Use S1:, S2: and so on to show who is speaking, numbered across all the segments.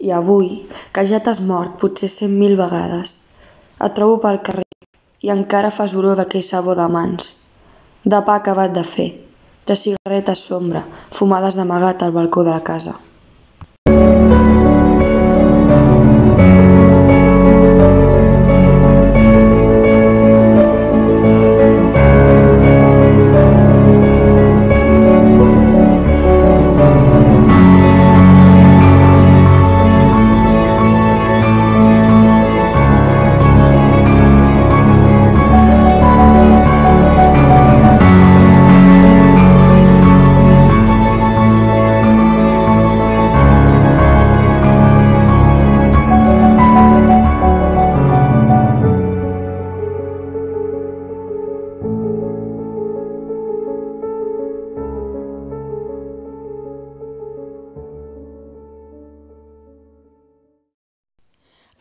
S1: I avui, que ja t'has mort potser 100.000 vegades, et trobo pel carrer i encara fas olor d'aquell sabó de mans, de pa acabat de fer, de cigarretes sombra, fumades d'amagat al balcó de la casa.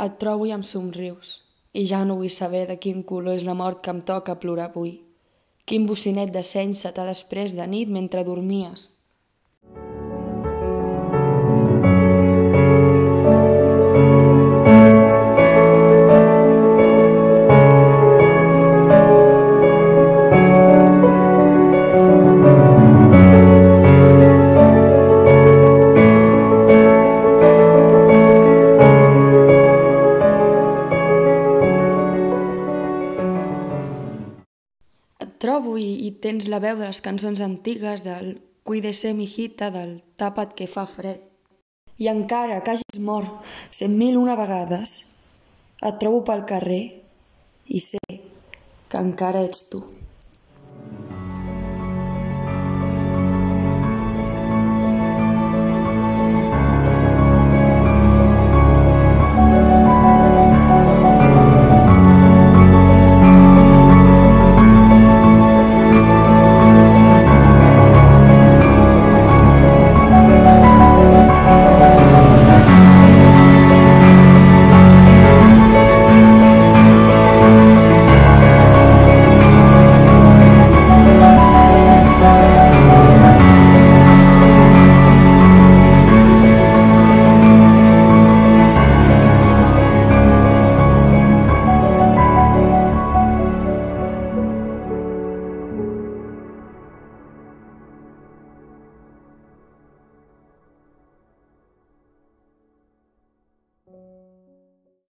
S1: Et trobo i em somrius, i ja no vull saber de quin color és la mort que em toca plorar avui. Quin bocinet de seny se t'ha desprès de nit mentre dormies. Et trobo i tens la veu de les cançons antigues, del Cuídese mijita, del Tapa't que fa fred. I encara que hagis mort 100.001 vegades, et trobo pel carrer i sé que encara ets tu.